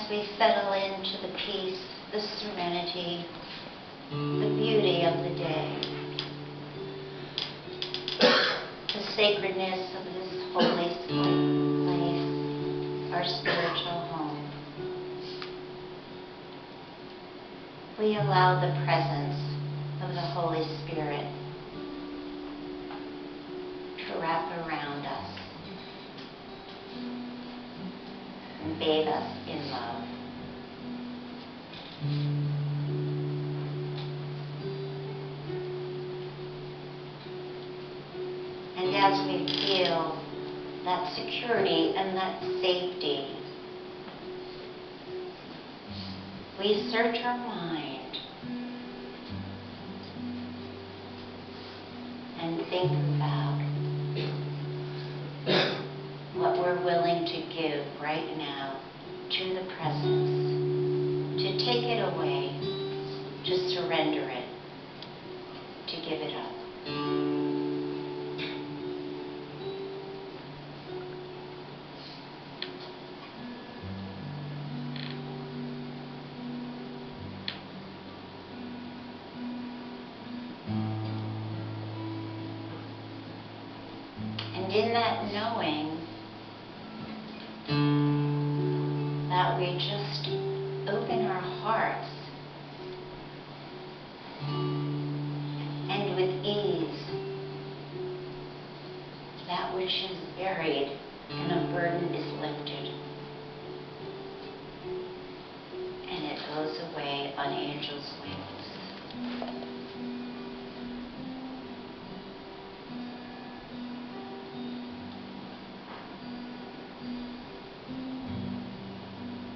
as we settle into the peace, the serenity, the beauty of the day, the sacredness of this holy place, our spiritual home, we allow the presence of the Holy Spirit to wrap around us and bathe us in love. And as we feel that security and that safety, we search our mind and think about what we're willing to give right now to the presence, to take it away, to surrender it, to give it up. And in that knowing that we just open our hearts and with ease, that which is buried and a burden is lifted, and it goes away on angels' wings.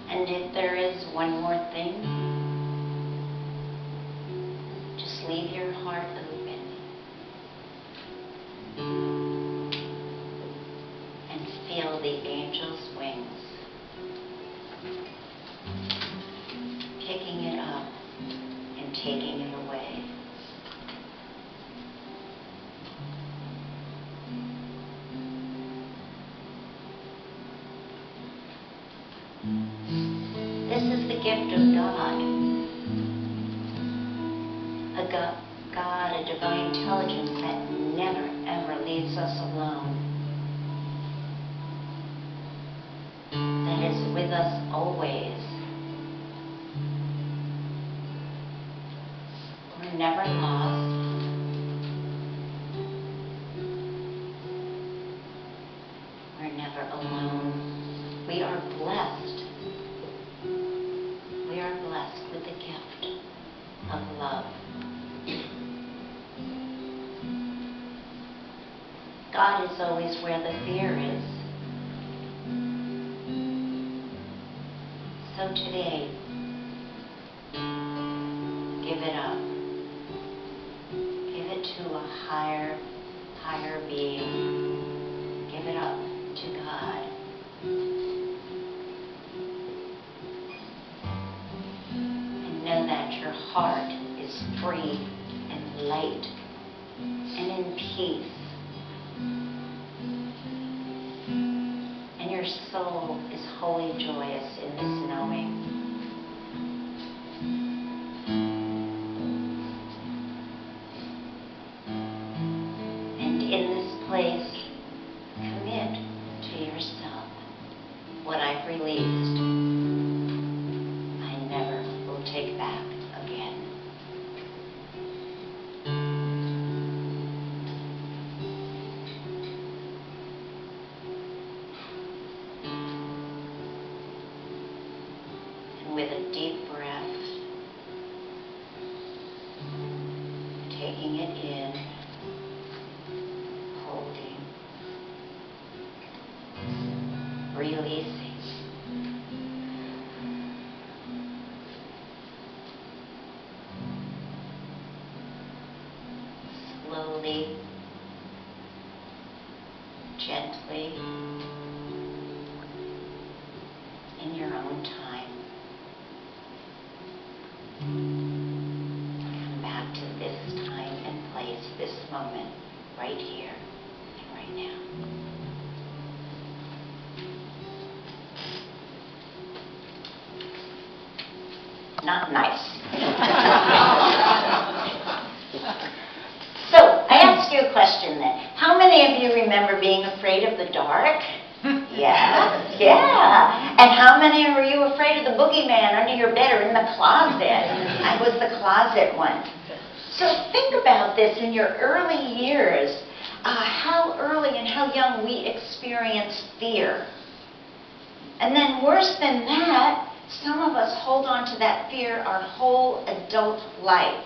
And if there is one more thing, just leave your heart open and feel the angels' wings picking it up and taking it away. This is the gift of God. God, a divine intelligence that never, ever leaves us alone. That is with us always. We're never lost. We're never alone. We are blessed. We are blessed with the gift of love. God is always where the fear is. So today, give it up. Give it to a higher being. Give it up to God. And know that your heart is free and light and in peace. And your soul is wholly joyous in this knowing. And in this place, commit to yourself what I've released, I never will take back again. With a deep breath, taking it in, holding, releasing, slowly, gently, in your own time. Come back to this time and place, this moment, right here and right now. not nice. So, I ask you a question then. How many of you remember being afraid of the dark? Yeah, yeah. And how many were you afraid of the boogeyman under your bed or in the closet? I was the closet one. So think about this in your early years, how early and how young we experience fear. And then worse than that, some of us hold on to that fear our whole adult life.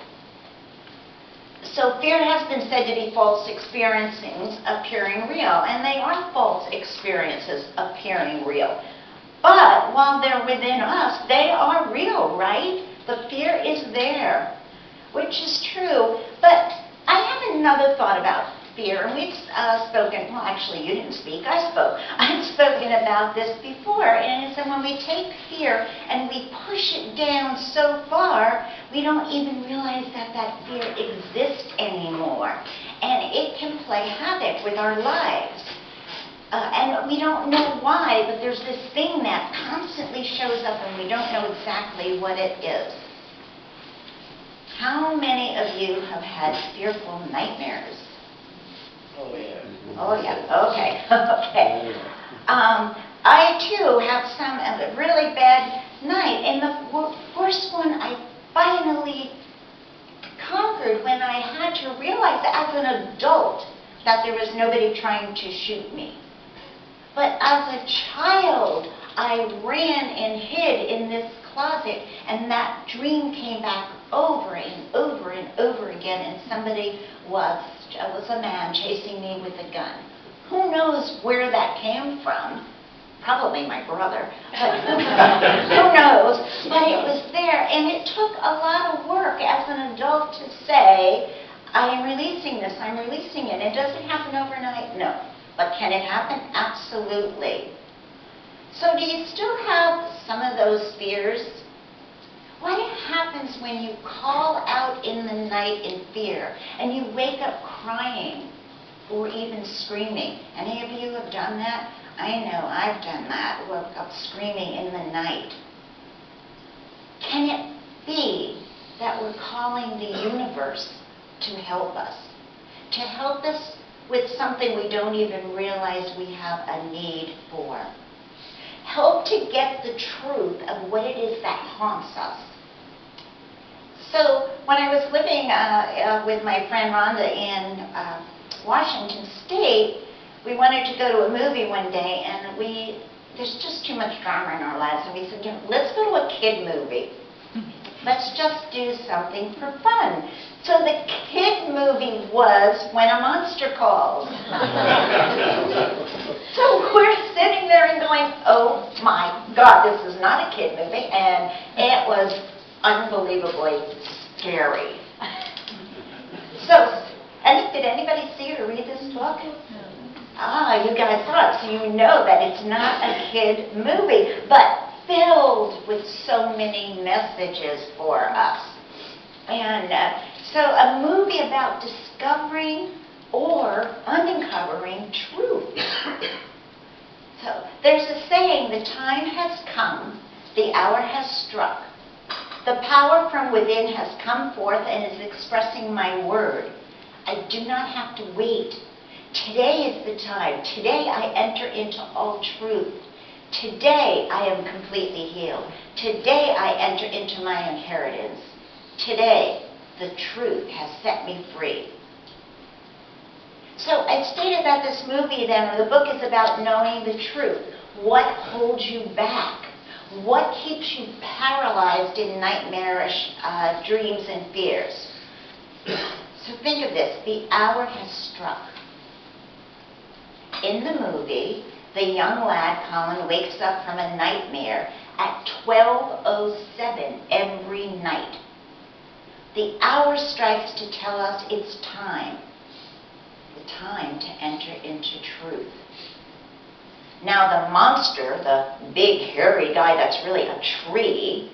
So fear has been said to be false experiences appearing real, and they are false experiences appearing real. But while they're within us, they are real, right? The fear is there, which is true. But I have another thought about fear, and we've spoken, well actually you didn't speak, I spoke. I've spoken about this before, and it's that when we take fear and we push it down so far, we don't even realize that that fear exists anymore. And it can play havoc with our lives. And we don't know why, but there's this thing that constantly shows up and we don't know exactly what it is. How many of you have had fearful nightmares? Oh, yeah. Oh, yeah. Okay. Okay. I, too, have some really bad night. And the worst one I finally conquered when I had to realize as an adult that there was nobody trying to shoot me. But as a child, I ran and hid in this closet, and that dream came back over and over and over again, and somebody was a man chasing me with a gun. Who knows where that came from? Probably my brother. But who knows? But it was there, and it took a lot of work as an adult to say, I am releasing this, I'm releasing it. It doesn't happen overnight, no. But can it happen? Absolutely. So do you still have some of those fears? What happens when you call out in the night in fear and you wake up crying or even screaming? Any of you have done that? I know I've done that, woke up screaming in the night. Can it be that we're calling the universe to help us? To help us with something we don't even realize we have a need for. Help to get the truth of what it is that haunts us. So when I was living with my friend Rhonda in Washington State, we wanted to go to a movie one day, and there's just too much drama in our lives, and we said, let's go to a kid movie. Let's just do something for fun. So the kid movie was When a Monster Calls. So we're sitting there and going, oh my God, this is not a kid movie, and it was unbelievably scary. So, did anybody see or read this book? Ah, you guys saw it, so you know that it's not a kid movie, but filled with so many messages for us. And so a movie about discovering or uncovering truth. So there's a saying, the time has come, the hour has struck. The power from within has come forth and is expressing my word. I do not have to wait. Today is the time. Today I enter into all truth. Today I am completely healed. Today I enter into my inheritance. Today the truth has set me free. So I stated that this movie then, or the book, is about knowing the truth. What holds you back? What keeps you paralyzed in nightmarish dreams and fears? So think of this. The hour has struck. In the movie, the young lad, Colin, wakes up from a nightmare at 12:07 every night. The hour strikes to tell us it's time. The time to enter into truth. Now the monster, the big hairy guy that's really a tree,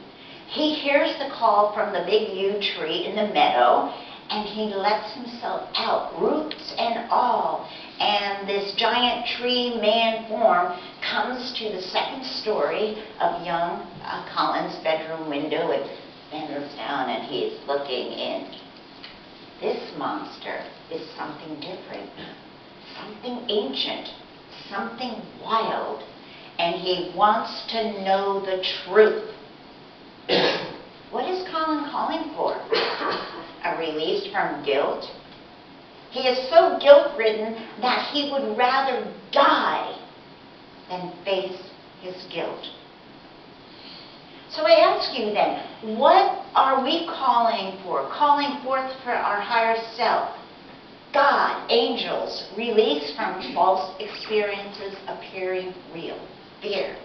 he hears the call from the big yew tree in the meadow, and he lets himself out, roots and all. And this giant tree man form comes to the second story of young Colin's bedroom window. It bends down and he's looking in. This monster is something different, something ancient, something wild, and he wants to know the truth. What is Colin calling for? A release from guilt? He is so guilt-ridden that he would rather die than face his guilt. So I ask you then, what are we calling for? Calling forth for our higher self, God, angels, release from false experiences appearing real, fear.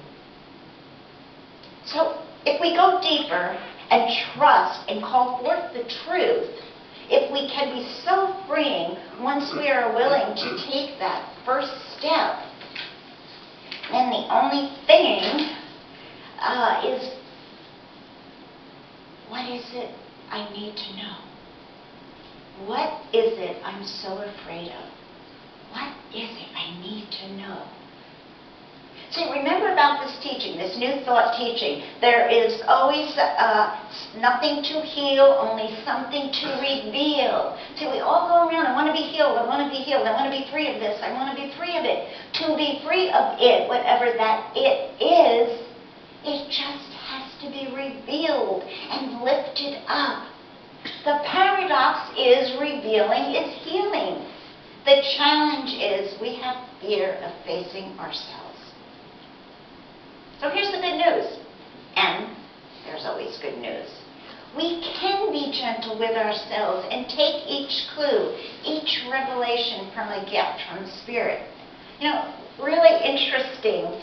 So if we go deeper and trust and call forth the truth, if we can be so freeing once we are willing to take that first step, then the only thing is, what is it I need to know? What is it I'm so afraid of? What is it I need to know? See, remember about this teaching, this new thought teaching. There is always nothing to heal, only something to reveal. See, we all go around, I want to be healed, I want to be healed, I want to be free of this, I want to be free of it. To be free of it, whatever that it is, it just has to be revealed and lifted up. The paradox is revealing is healing. The challenge is we have fear of facing ourselves. So here's the good news, and there's always good news. We can be gentle with ourselves and take each clue, each revelation from a gift from the Spirit. You know, really interesting.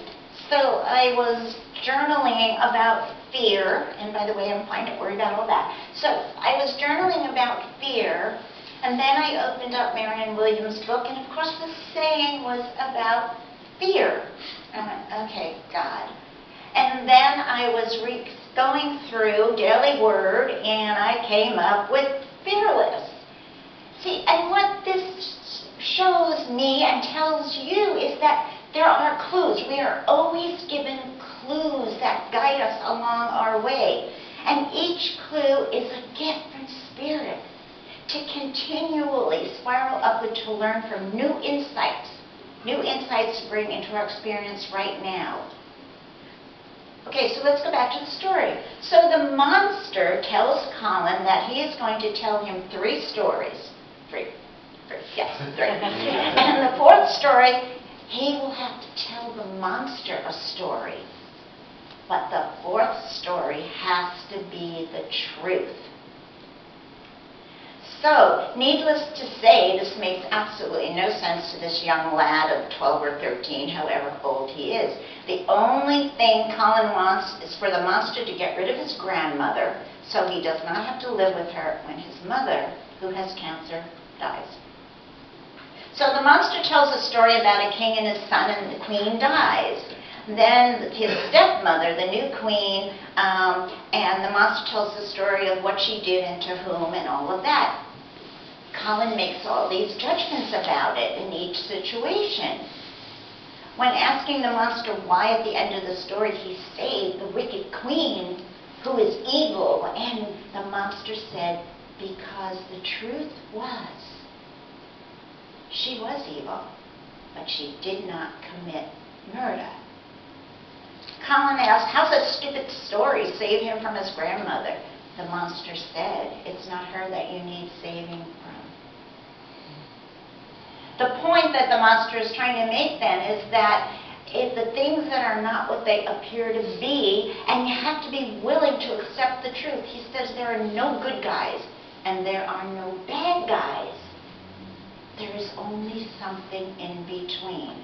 So I was journaling about fear, and by the way, I'm fine, don't worry about all that. So I was journaling about fear, and then I opened up Marianne Williams' book, and of course the saying was about fear. I went, okay, God. And then I was going through Daily Word, and I came up with fearless. See, and what this shows me and tells you is that there are clues. We are always given clues that guide us along our way. And each clue is a gift from Spirit to continually spiral upward to learn from new insights to bring into our experience right now. Okay, so let's go back to the story. So the monster tells Colin that he is going to tell him 3 stories. Three. Yes, 3. And the 4th story, he will have to tell the monster a story. But the 4th story has to be the truth. So, needless to say, this makes absolutely no sense to this young lad of 12 or 13, however old he is. The only thing Colin wants is for the monster to get rid of his grandmother so he does not have to live with her when his mother, who has cancer, dies. So the monster tells a story about a king and his son, and the queen dies. Then his stepmother, the new queen, and the monster tells the story of what she did and to whom and all of that. Colin makes all these judgments about it in each situation. When asking the monster why at the end of the story he saved the wicked queen, who is evil, and the monster said, because the truth was, she was evil, but she did not commit murder. Colin asked, how's that stupid story save him from his grandmother? The monster said, it's not her that you need saving from. The point that the monster is trying to make then is that if the things that are not what they appear to be, and you have to be willing to accept the truth. He says there are no good guys and there are no bad guys. There is only something in between.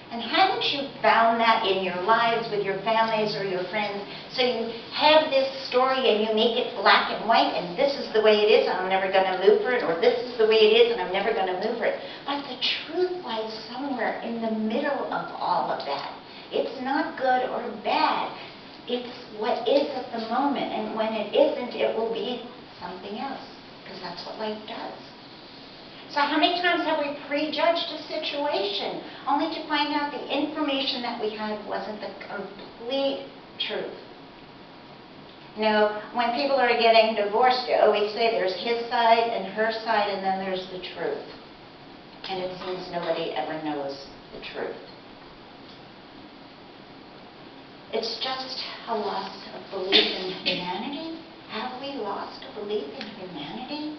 And haven't you found that in your lives with your families or your friends? So you have this story and you make it black and white, and this is the way it is and I'm never going to move for it, or this is the way it is and I'm never going to move for it. But the truth lies somewhere in the middle of all of that. It's not good or bad. It's what is at the moment, and when it isn't, it will be something else, because that's what life does. So how many times have we prejudged a situation only to find out the information that we had wasn't the complete truth? You know, when people are getting divorced, you always say there's his side and her side, and then there's the truth. And it seems nobody ever knows the truth. It's just a loss of belief in humanity. Have we lost a belief in humanity?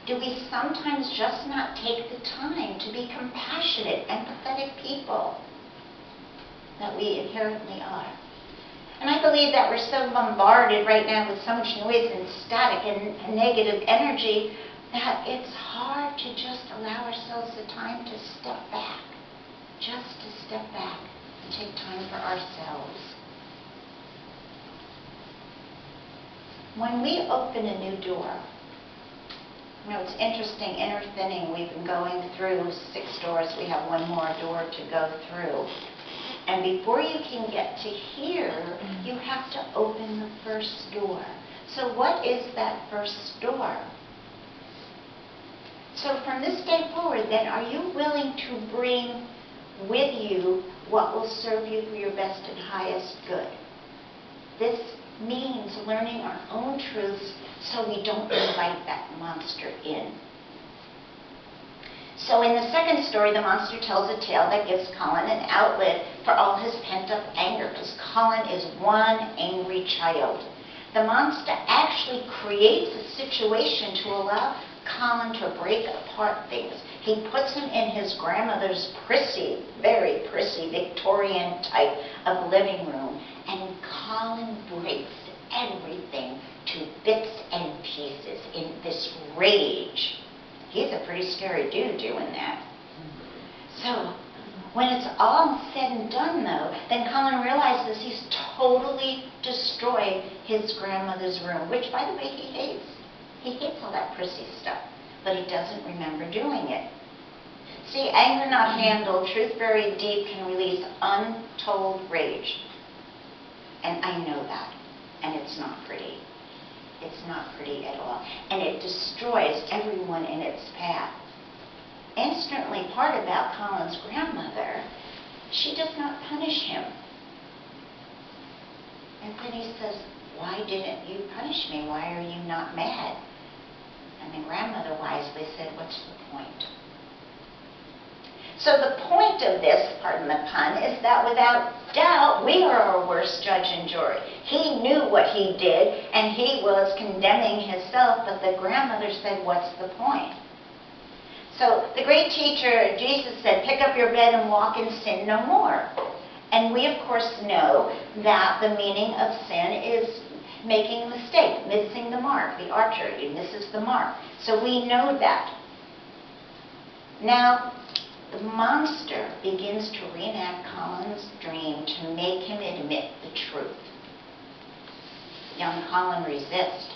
Do we sometimes just not take the time to be compassionate, empathetic people that we inherently are? And I believe that we're so bombarded right now with so much noise and static and negative energy that it's hard to just allow ourselves the time to step back, just to step back and take time for ourselves. When we open a new door, you know, it's interesting, inner thinning, we've been going through 6 doors, we have one more door to go through. And before you can get to here, you have to open the first door. So what is that first door? So from this day forward, then, are you willing to bring with you what will serve you for your best and highest good? This means learning our own truths so we don't invite that monster in. So in the second story, the monster tells a tale that gives Colin an outlet for all his pent-up anger, because Colin is one angry child. The monster actually creates a situation to allow Colin to break apart things. He puts him in his grandmother's prissy, very prissy, Victorian type of living room, and Colin breaks everything to bits and pieces in this rage. He's a pretty scary dude doing that. So, when it's all said and done, though, then Colin realizes he's totally destroyed his grandmother's room, which, by the way, he hates. He hates all that prissy stuff, but he doesn't remember doing it. See, anger not handled, truth buried deep, can release untold rage. And I know that, and it's not pretty. It's not pretty at all. And it destroys everyone in its path. Instantly, part about Colin's grandmother, she does not punish him. And then he says, "Why didn't you punish me? Why are you not mad?" And the grandmother wisely said, "What's the point?" So the point of this, pardon the pun, is that without doubt, we are our worst judge and jury. He knew what he did, and he was condemning himself, but the grandmother said, "What's the point?" So the great teacher, Jesus, said, "Pick up your bed and walk and sin no more." And we, of course, know that the meaning of sin is making a mistake, missing the mark. The archer, he misses the mark. So we know that. Now, the monster begins to reenact Colin's dream to make him admit the truth. Young Colin resists,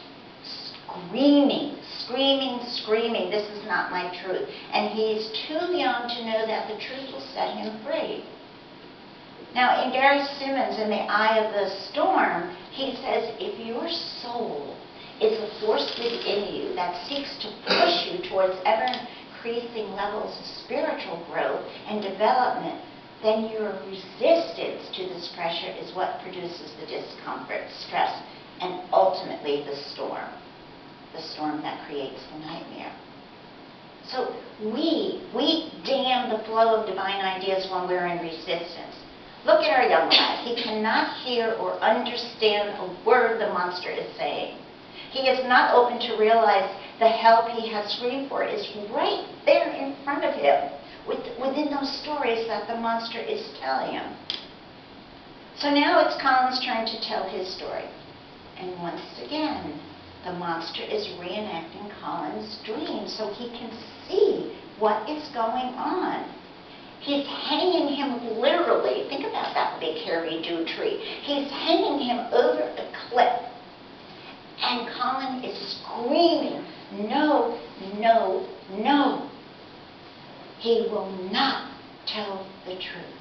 screaming, screaming, "This is not my truth." And he's too young to know that the truth will set him free. Now, in Gary Simmons' In the Eye of the Storm, he says, if your soul is a force within you that seeks to push you towards ever-increasing levels of spiritual growth and development, then your resistance to this pressure is what produces the discomfort, stress, and ultimately the storm that creates the nightmare. So we dam the flow of divine ideas when we're in resistance. Look at our young lad. He cannot hear or understand a word the monster is saying. He is not open to realize the help he has screamed for is right there in front of him, within those stories that the monster is telling him. So now it's Colin's turn to tell his story. And once again, the monster is reenacting Colin's dream so he can see what is going on. He's hanging him literally, think about that big hairy dew tree. He's hanging him over a cliff. And Colin is screaming, "No, no, no." He will not tell the truth.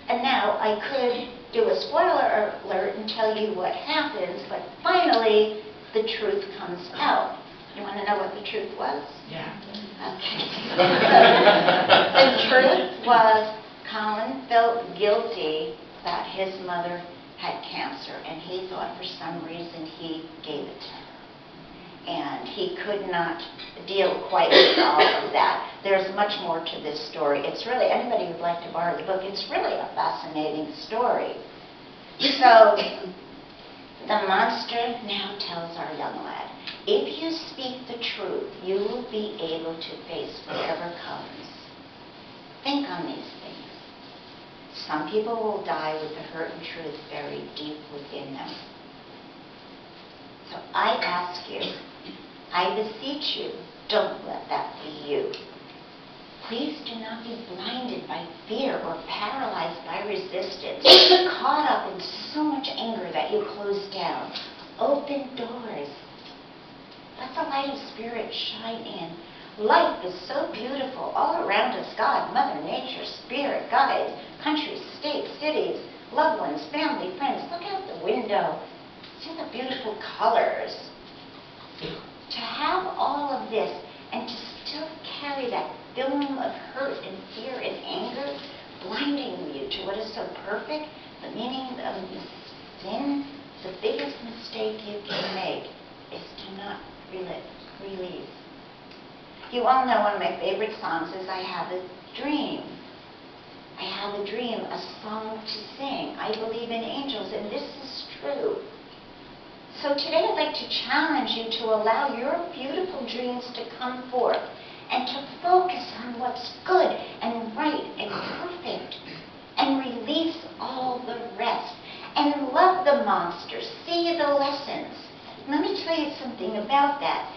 And now I could do a spoiler alert and tell you what happens, but finally the truth comes out. You want to know what the truth was? Yeah. Okay. The truth was Colin felt guilty that his mother had cancer, and he thought for some reason he gave it to her. And he could not deal quite with all of that. There's much more to this story. It's really, anybody who'd like to borrow the book, it's really a fascinating story. So, the monster now tells our young lad, if you speak the truth, you will be able to face whatever comes. Think on these things. Some people will die with the hurt and truth buried deep within them. So I ask you, I beseech you, don't let that be you. Please do not be blinded by fear or paralyzed by resistance, caught up in so much anger that you close down. Open doors. Let the light of Spirit shine in. Life is so beautiful. All around us, God, Mother Nature, Spirit, guides, countries, states, cities, loved ones, family, friends. Look out the window. See the beautiful colors. To have all of this and to still carry that film of hurt and fear and anger, blinding you to what is so perfect, the meaning of sin, the biggest mistake you can make is to not release. You all know one of my favorite songs is I Have a Dream. I have a dream, a song to sing. I believe in angels, and this is true. So today I'd like to challenge you to allow your beautiful dreams to come forth and to focus on what's good and right and perfect and release all the rest and love the monsters, see the lessons. Let me tell you something about that.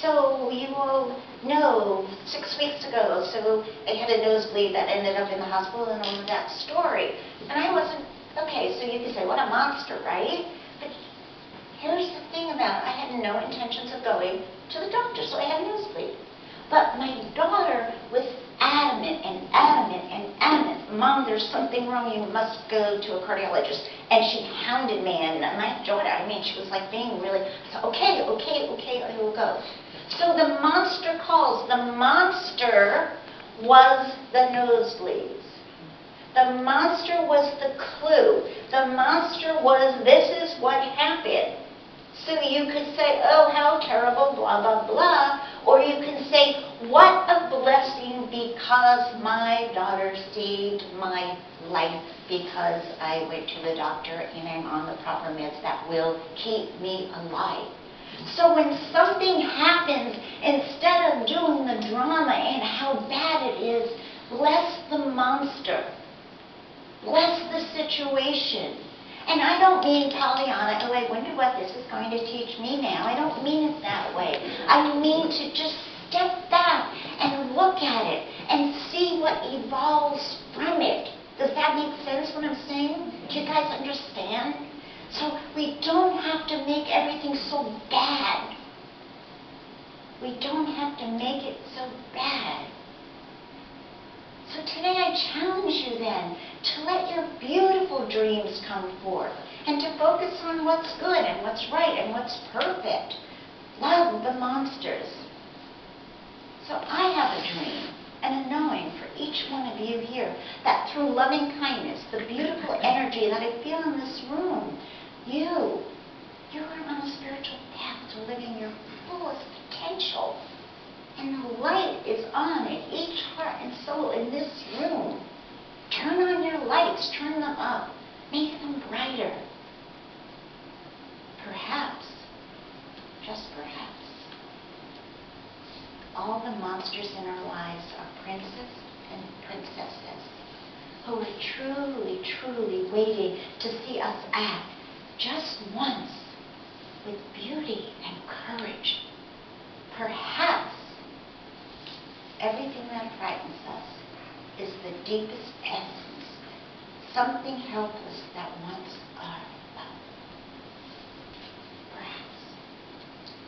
So you all know 6 weeks ago, so I had a nosebleed that ended up in the hospital and all of that story. And I wasn't, okay, so you could say, what a monster, right? But here's the thing about it. I had no intentions of going to the doctor, so I had a nosebleed. But my daughter was adamant and adamant and adamant. Mom, there's something wrong. You must go to a cardiologist. And she hounded me. And my daughter, I mean, she was like being really, so okay, I will go. So the monster calls. The monster was the nosebleeds. The monster was the clue. The monster was, this is what happened. So you could say, oh, how terrible, blah, blah, blah. Or you can say, what a blessing because my daughter saved my life because I went to the doctor and I'm on the proper meds that will keep me alive. So when something happens, instead of doing the drama and how bad it is, bless the monster. Bless the situation. And I don't mean Pollyanna, oh, I wonder what this is going to teach me now. I don't mean it that way. I mean to just step back and look at it and see what evolves from it. Does that make sense what I'm saying? Do you guys understand? So we don't have to make everything so bad. We don't have to make it so bad. So today I challenge you then to let your beautiful dreams come forth and to focus on what's good and what's right and what's perfect. Love the monsters. So I have a dream and a knowing for each one of you here that through loving kindness, the beautiful energy that I feel in this room, you're on a spiritual path to living your fullest potential. And the light is on in each heart and soul in this room. Turn on your lights, turn them up, make them brighter. Perhaps, just perhaps, all the monsters in our lives are princes and princesses who are truly, truly waiting to see us act just once with beauty and courage. Perhaps everything that frightens us is the deepest essence, something helpless that wants our